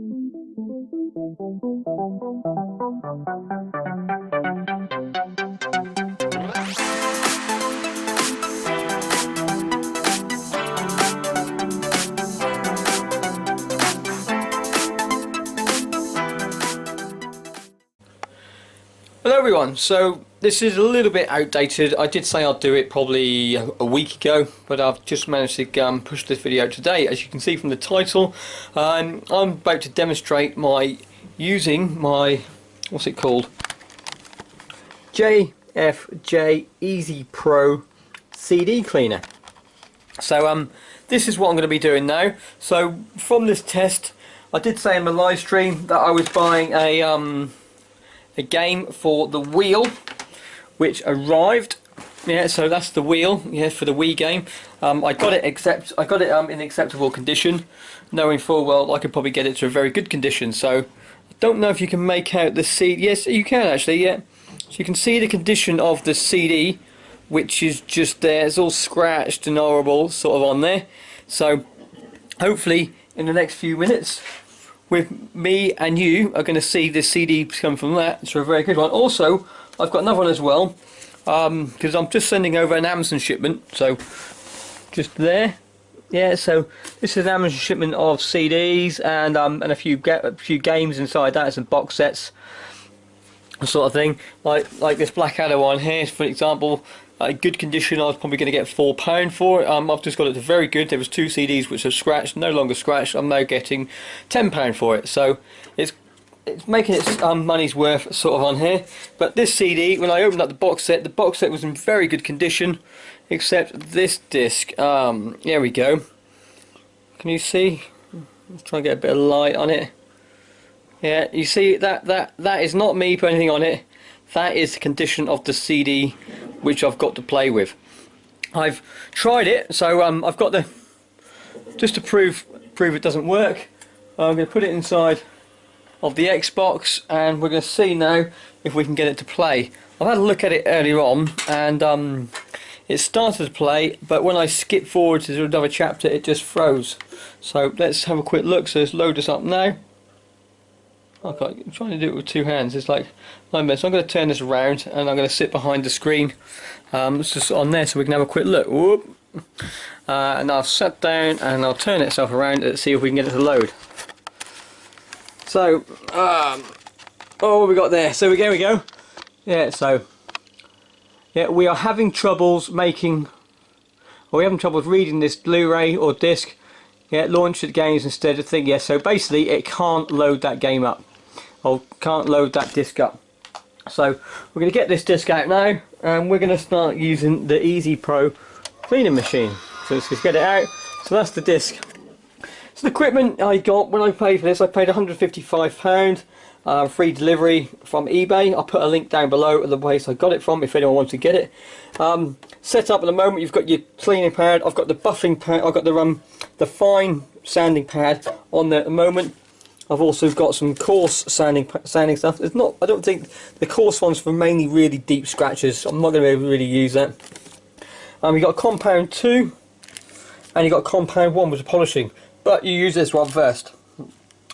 Hello everyone, so this is a little bit outdated. I did say I'd do it probably a week ago, but I've just managed to push this video out today. As you can see from the title, I'm about to demonstrate using my, what's it called? JFJ Easy Pro CD cleaner. So this is what I'm going to be doing now. So from this test, I did say in my live stream that I was buying a game for the wheel, which arrived. Yeah, so that's the wheel. Yeah, for the Wii game. I got it in acceptable condition, knowing full well I could probably get it to a very good condition. So I don't know if you can make out the CD. Yes, you can actually. Yeah, so you can see the condition of the CD, which is just there. It's all scratched and horrible, sort of on there. So hopefully in the next few minutes, with me and you are going to see this CD come from that. It's a very good one. Also, I've got another one as well, because I'm just sending over an Amazon shipment. So just there, yeah. So this is an Amazon shipment of CDs and a few games inside that, some box sets, sort of thing. Like this Blackadder one here, for example. Good condition. I was probably going to get £4 for it. I've just got it to very good. There was 2 CDs which are scratched, no longer scratched. I'm now getting £10 for it. So it's making its money's worth sort of on here. But this CD, when I opened up the box set was in very good condition, except this disc. Here we go. Can you see? Let's try and get a bit of light on it. Yeah, you see that is not me putting anything on it. That is the condition of the CD which I've got to play with. I've tried it, so I've got just to prove it doesn't work, I'm going to put it inside of the Xbox and we're going to see now if we can get it to play. I've had a look at it earlier on and it started to play, but when I skip forward to another chapter it just froze. So let's have a quick look. So let's load this up now. I'm trying to do it with 2 hands. It's like 9 minutes. So I'm going to turn this around and I'm going to sit behind the screen. It's just on there so we can have a quick look. Whoop. And I'll sit down and I'll turn itself around and see if we can get it to load. So, oh, what we got there? So here we go. Yeah. So, yeah, we are having troubles making. We're having troubles reading this Blu-ray or disc. Yeah, launch the games instead of thing. Yeah. So basically, it can't load that game up. Or can't load that disc up. So we're going to get this disc out now and we're going to start using the Easy Pro cleaning machine. So let's just get it out. So that's the disc. So the equipment I got when I paid for this, I paid £155, free delivery from eBay. I'll put a link down below of the place I got it from if anyone wants to get it. Set up at the moment, you've got your cleaning pad. I've got the buffing pad. I've got the fine sanding pad on there at the moment. I've also got some coarse sanding stuff. It's not. I don't think the coarse ones for mainly really deep scratches. I'm not going to be able to really use that. You've got compound 2 and you've got compound 1 which is polishing. But you use this one first.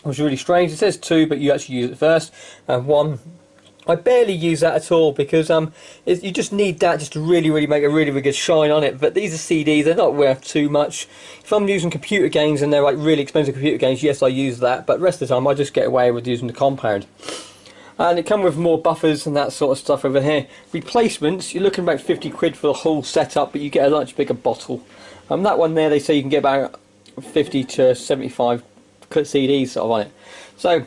Which is really strange. It says 2 but you actually use it first. And 1. I barely use that at all because you just need that just to really make a really good shine on it. But these are CDs, they're not worth too much. If I'm using computer games and they're like really expensive computer games, yes I use that, but the rest of the time I just get away with using the compound. And it comes with more buffers and that sort of stuff over here. Replacements, you're looking about 50 quid for the whole setup, but you get a much bigger bottle. That one there, they say you can get about 50 to 75 CDs sort of on it. So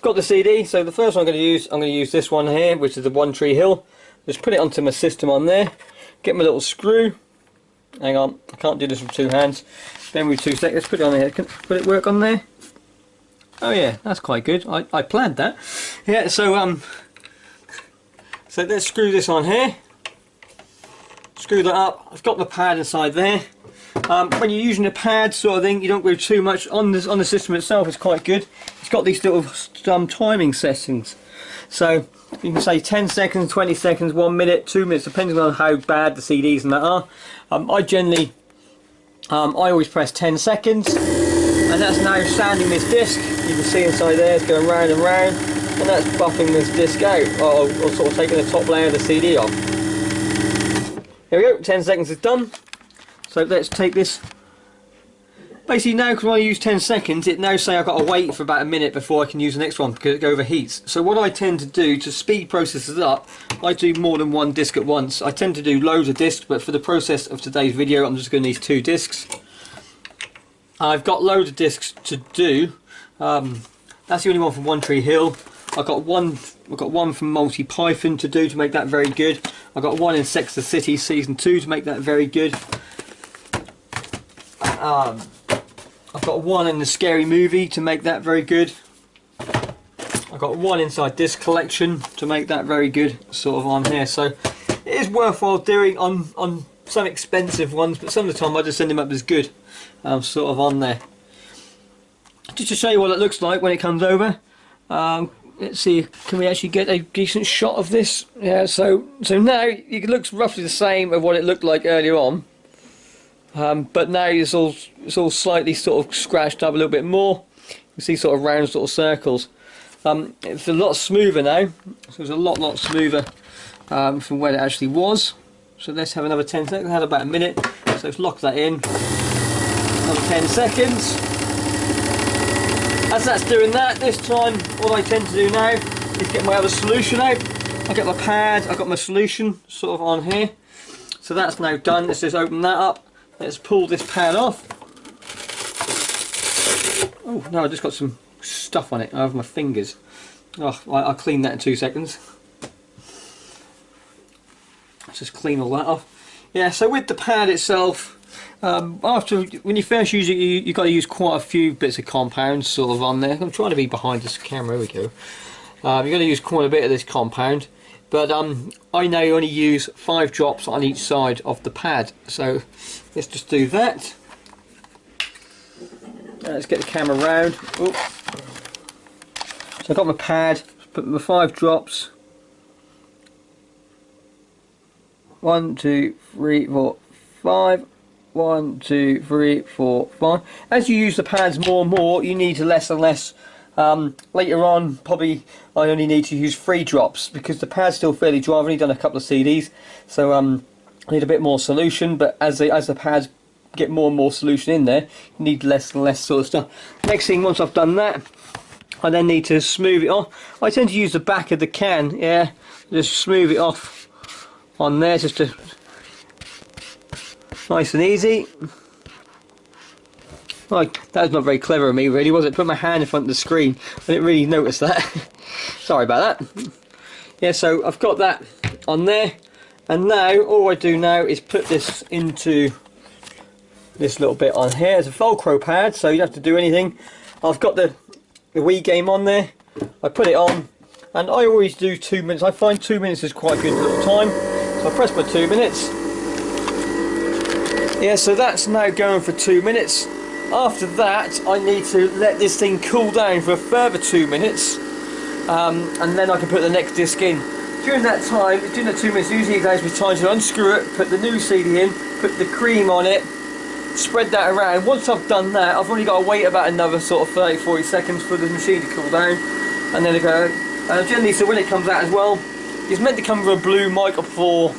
got the CD, so the first one I'm going to use this one here, which is the One Tree Hill. Just put it onto my system on there, get my little screw. Hang on, I can't do this with 2 hands. Then with 2 seconds, put it on there. Will it work on there? Oh yeah, that's quite good. I planned that. Yeah, so let's screw this on here. Screw that up. I've got the pad inside there. When you're using a pad sort of thing, you don't go too much on the system itself. It's quite good. It's got these little timing settings, so you can say 10 seconds, 20 seconds, 1 minute, 2 minutes, depending on how bad the CDs and that are. I always press 10 seconds, and and that's now sanding this disc. You can see inside there it's going round and round, and that's buffing this disc out, or sort of taking the top layer of the CD off. Here we go, 10 seconds is done. So let's take this. Basically now, because when I use 10 seconds, it now say I've got to wait for about a minute before I can use the next one because it overheats. So what I tend to do to speed processes up, I do more than one disc at once. I tend to do loads of discs, but for the process of today's video, I'm just going to need 2 discs. I've got loads of discs to do. That's the only one from One Tree Hill. I've got one from Multi Python to do to make that very good. I've got one in Sex the City Season 2 to make that very good. I've got one in the Scary Movie to make that very good. I've got one inside this collection to make that very good, sort of on here. So it is worthwhile doing on some expensive ones, but some of the time I just send them up as good, sort of on there. Just to show you what it looks like when it comes over. Let's see, can we actually get a decent shot of this? Yeah, so now it looks roughly the same of what it looked like earlier on. But now it's all slightly sort of scratched up a little bit more. You can see sort of round sort of circles. It's a lot smoother now. So it's a lot smoother from where it actually was. So let's have another 10 seconds. I had about a minute. So let's lock that in. Another 10 seconds. As that's doing that, this time what I tend to do now is get my other solution out. I get my pad, I've got my solution sort of on here. So that's now done. Let's just open that up. Let's pull this pad off. Oh no, I just got some stuff on it over my fingers. Oh, I'll clean that in 2 seconds. Let's just clean all that off. Yeah, so with the pad itself, when you first use it, you've got to use quite a few bits of compound sort of on there. I'm trying to be behind this camera, here we go. You've got to use quite a bit of this compound. But I now only use 5 drops on each side of the pad. So let's just do that. Let's get the camera round. Ooh. So I've got my pad, put my 5 drops. 1, 2, 3, 4, 5. 1, 2, 3, 4, 5. As you use the pads more and more, you need less and less. Later on, probably I only need to use 3 drops because the pad's still fairly dry. I've only done a couple of CDs, so I need a bit more solution. But as the pads get more and more solution in there, you need less and less sort of stuff. Next thing, once I've done that, I then need to smooth it off. I tend to use the back of the can, yeah, just smooth it off on there, just to nice and easy. Like, that was not very clever of me, really, was it? Put my hand in front of the screen. I didn't really notice that. Sorry about that. Yeah, so I've got that on there, and now all I do now is put this into this little bit on here. It's a Velcro pad, so you don't have to do anything. I've got the Wii game on there. I put it on, and I always do 2 minutes. I find 2 minutes is quite a good little time, so I press my 2 minutes. Yeah, so that's now going for 2 minutes. After that, I need to let this thing cool down for a further 2 minutes, and then I can put the next disc in. During that time, during the 2 minutes, usually it gives me time to unscrew it, put the new CD in, put the cream on it, spread that around. Once I've done that, I've only got to wait about another sort of 30-40 seconds for the machine to cool down, and then it go. Generally, so when it comes out as well, it's meant to come with a blue mic or 4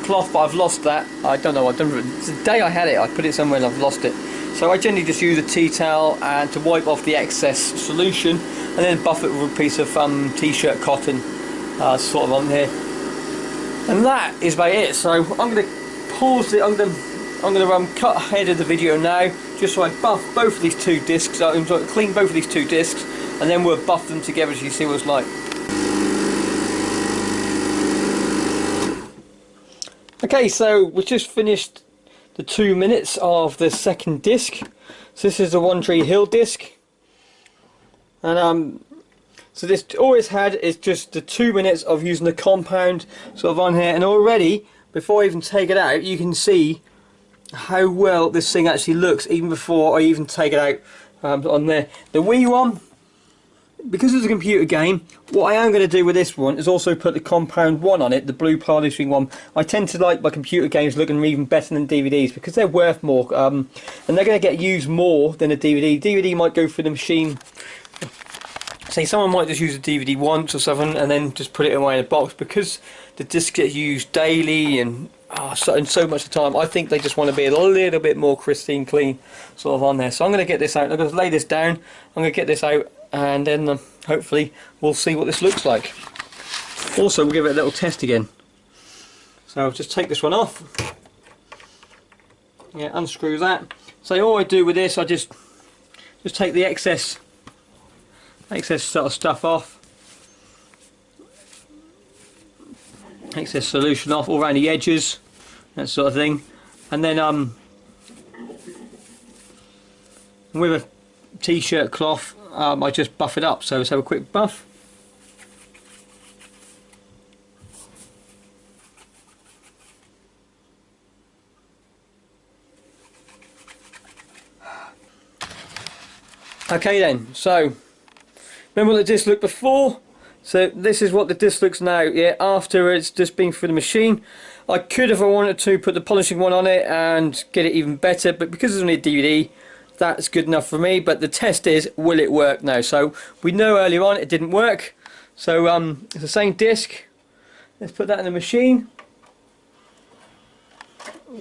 cloth, but I've lost that. I don't know. It's the day I had it, I put it somewhere and I've lost it. So I generally just use a tea towel and to wipe off the excess solution, and then buff it with a piece of t-shirt cotton, sort of on here. And that is about it. So I'm going to pause it. I'm going to cut ahead of the video now, just so I buff both of these 2 discs. I'm going to clean both of these 2 discs, and then we'll buff them together so you see what it's like. Okay, so we've just finished the 2 minutes of the second disc. So this is the One Tree Hill disc, and so this all it's had is just the 2 minutes of using the compound sort of on here, and already before I even take it out, you can see how well this thing actually looks even before I even take it out on there. The Wii one, because it's a computer game, what I am going to do with this one is also put the compound one on it, the blue polishing one. I tend to like my computer games looking even better than DVDs because they're worth more, and they're going to get used more than a DVD. DVD might go through the machine. Say someone might just use a DVD once or something and then just put it away in a box, because the disc gets used daily and so much of the time. I think they just want to be a little bit more pristine, clean sort of on there. So I'm going to get this out. I'm going to lay this down. I'm going to get this out, and then hopefully we'll see what this looks like. Also, we'll give it a little test again. So I'll just take this one off. Yeah, unscrew that. So all I do with this, I just take the excess sort of stuff off, excess solution off all around the edges, that sort of thing, and then with a t-shirt cloth I just buff it up. So let's have a quick buff. Okay then, so remember what the disc looked before? So this is what the disc looks now, yeah, after it's just been through the machine. I could, if I wanted to, put the polishing one on it and get it even better, but because it's only a DVD, that's good enough for me. But the test is, will it work now? So we know earlier on it didn't work. So it's the same disc. Let's put that in the machine.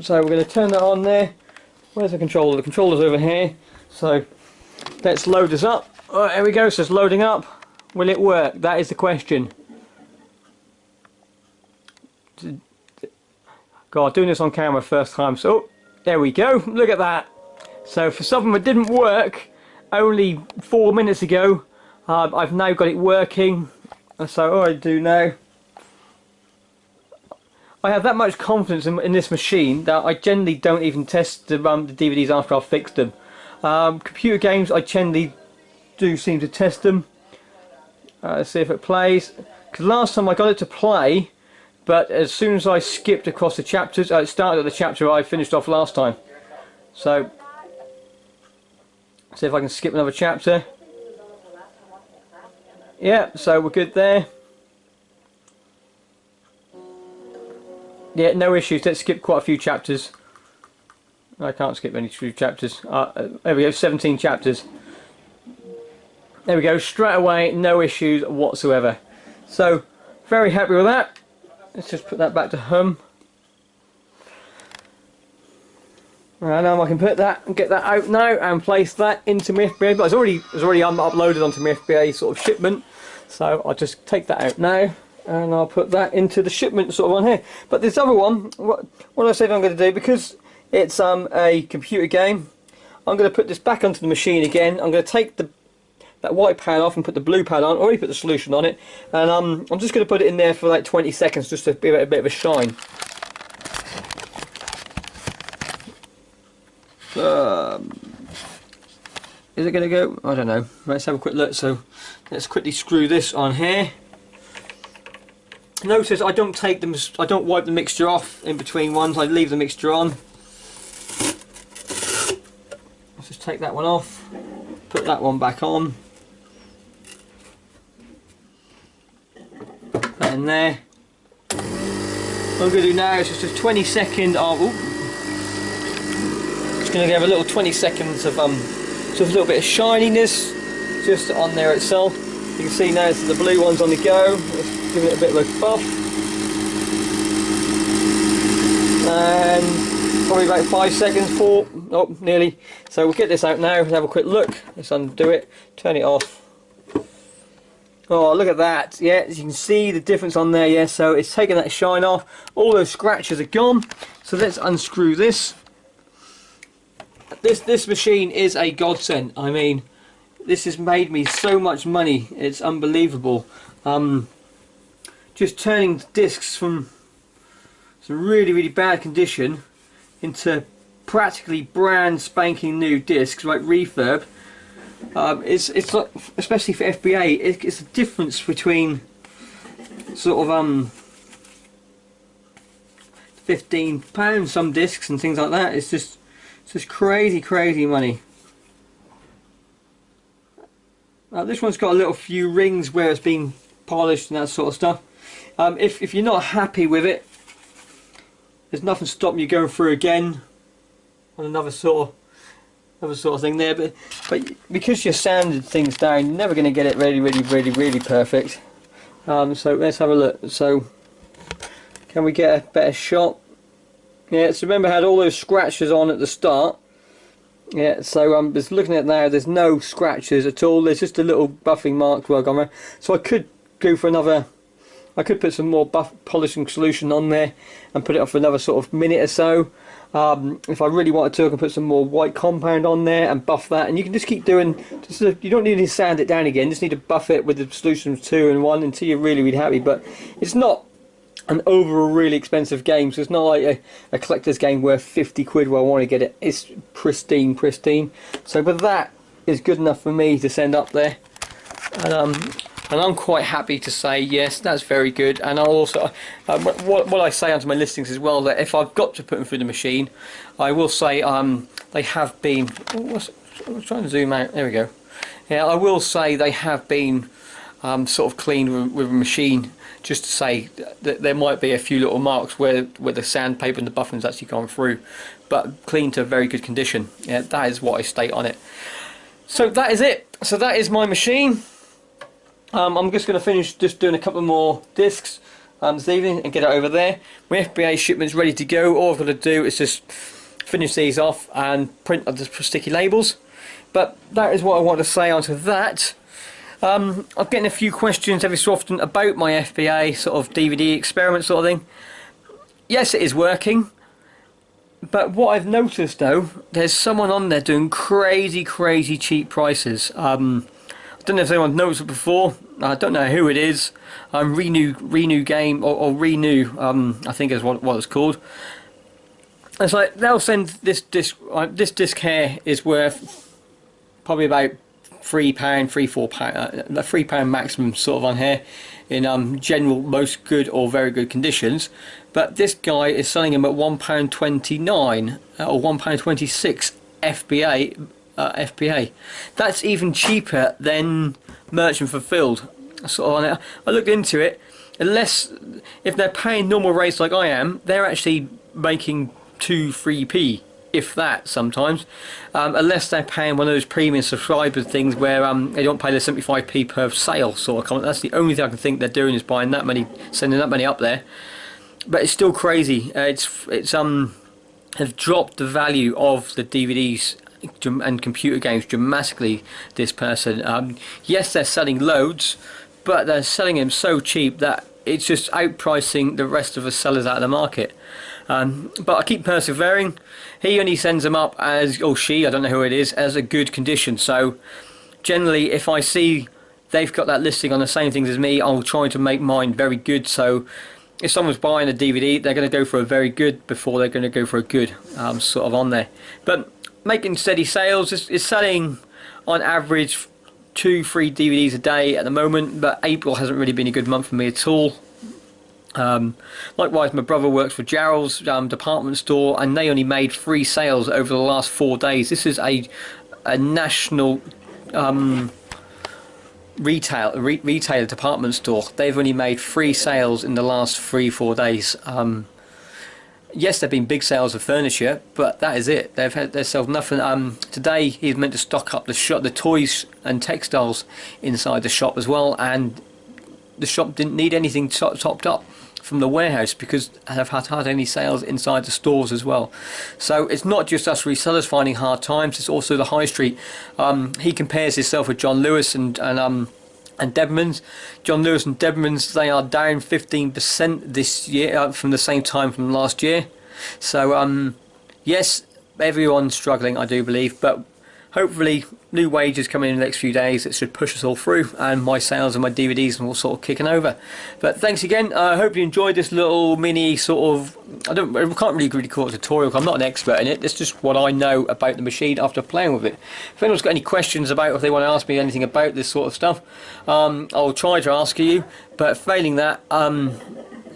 So we're going to turn that on there. Where's the controller? The controller's over here. So let's load this up. Oh, there we go, so it's loading up. Will it work? That is the question. God, doing this on camera first time. So, oh, there we go. Look at that. So for something that didn't work only 4 minutes ago, I've now got it working. So all I do now, I have that much confidence in this machine that I generally don't even test the DVDs after I've fixed them. Computer games, I generally do seem to test them. Let's see if it plays. Because last time I got it to play, but as soon as I skipped across the chapters, it started at the chapter I finished off last time. So, see if I can skip another chapter. Yeah, so we're good there. Yeah, no issues. Let's skip quite a few chapters. I can't skip any few chapters. There we go, 17 chapters. There we go, straight away, no issues whatsoever. So, very happy with that. Let's just put that back to home. Right, now I can put that and get that out now and place that into my FBA. But it's already uploaded onto my FBA sort of shipment. So I'll just take that out now and I'll put that into the shipment sort of on here. But this other one, what I said I'm going to do, because it's a computer game, I'm going to put this back onto the machine again. I'm going to take that white pad off and put the blue pad on. I already put the solution on it, and I'm just going to put it in there for like 20 seconds just to give it a bit of a shine. Is it going to go? I don't know. Let's have a quick look. So let's quickly screw this on here. Notice I don't wipe the mixture off in between ones. I leave the mixture on. Let's just take that one off. Put that one back on. Put that in there. What I'm going to do now is just a 20-second of. Just going to give a little 20 seconds of just a little bit of shininess just on there itself. You can see now it's the blue one's on the go. Let's give it a bit of a buff. And probably about 5 seconds, 4, oh, nearly. So we'll get this out now and have a quick look. Let's undo it, turn it off. Oh, look at that. Yeah, as you can see the difference on there, yeah, so it's taken that shine off. All those scratches are gone. So let's unscrew this. This machine is a godsend. I mean, this has made me so much money. It's unbelievable. Just turning discs from some really bad condition into practically brand spanking new discs, like refurb. It's like, especially for FBA, it's the difference between sort of £15 some discs and things like that. It's just crazy money. This one's got a little few rings where it's been polished and that sort of stuff. If you're not happy with it, there's nothing stopping you going through again on another sort of thing there. But because you're sanded things down, you're never going to get it really perfect. So let's have a look. So can we get a better shot? Yeah, so remember I had all those scratches on at the start. Yeah, so just looking at it now, there's no scratches at all. There's just a little buffing mark where I've gone around. So I could go for another. I could put some more polishing solution on there and put it on for another sort of minute or so. If I really wanted to, I can put some more white compound on there and buff that. And you can just keep doing. You don't need to sand it down again. Just need to buff it with the solutions 2 and 1 until you're really happy. But it's not an overall really expensive game, so it's not like a collector's game worth 50 quid where I want to get it. It's pristine. So but that is good enough for me to send up there, and I'm quite happy to say yes, that's very good. And I'll also what I say onto my listings as well, that if I've got to put them through the machine, I will say they have been, I was trying to zoom out, there we go. Yeah, I will say they have been sort of cleaned with a machine, just to say that there might be a few little marks where the sandpaper and the buffing's actually gone through, but clean to very good condition. Yeah, that is what I state on it. So that is it. So that is my machine. I'm just going to finish just doing a couple more discs this evening and get it over there. My FBA shipment's ready to go. All I've got to do is just finish these off and print the sticky labels. But that is what I want to say onto that. I'm getting a few questions every so often about my FBA sort of DVD experiment sort of thing. Yes, it is working, but what I've noticed though, there's someone on there doing crazy cheap prices. I don't know if anyone noticed it before. I don't know who it is. Renew Game or Renew, I think is what it's called. It's like they'll send this disc. This disc here is worth probably about £3, £4, £3 maximum sort of on here in general most good or very good conditions, but this guy is selling them at £1.29 or £1.26 FBA. That's even cheaper than merchant fulfilled. Sort of, I looked into it. If they're paying normal rates like I am, they're actually making 2-3p, if that sometimes, unless they're paying one of those premium subscriber things where they don't pay the 75p per sale sort of comment. That's the only thing I can think they're doing, is buying that many, sending that many up there. But it's still crazy. It's have dropped the value of the DVDs and computer games dramatically. This person, yes, they're selling loads, but they're selling them so cheap that it's just outpricing the rest of the sellers out of the market. But I keep persevering. He only sends them up as, or she, I don't know who it is, as a good condition. So generally, if I see they've got that listing on the same things as me, I'll try to make mine very good. So if someone's buying a DVD, they're going to go for a very good before they're going to go for a good, sort of on there. But making steady sales is selling on average 2-3 DVDs a day at the moment, but April hasn't really been a good month for me at all. Likewise, my brother works for Jarrell's department store, and they only made 3 sales over the last 4 days. This is a national retail department store. They've only made 3 sales in the last 3-4 days. Yes, there've been big sales of furniture, but that is it. They've sold nothing. Today he's meant to stock up the toys and textiles inside the shop as well, and the shop didn't need anything topped up from the warehouse because they've had any sales inside the stores as well. So it's not just us resellers finding hard times, it's also the high street. He compares himself with John Lewis and Debenhams. John Lewis and Debenhams, they are down 15% this year from the same time from last year. So yes, everyone's struggling, I do believe, but hopefully new wages coming in the next few days, it should push us all through, and my sales and my DVDs are all sort of kicking over. But thanks again. I hope you enjoyed this little mini sort of, I can't really call it a tutorial, I'm not an expert in it. It's just what I know about the machine after playing with it. If anyone's got any questions about, if they want to ask me anything about this sort of stuff, I'll try to ask you, but failing that,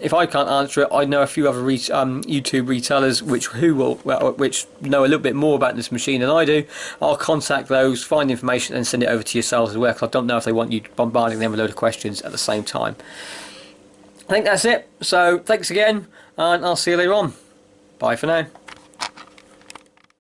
if I can't answer it, I know a few other YouTube retailers which know a little bit more about this machine than I do. I'll contact those, find information, and send it over to yourselves as well, because I don't know if they want you bombarding them with a load of questions at the same time. I think that's it. So thanks again, and I'll see you later on. Bye for now.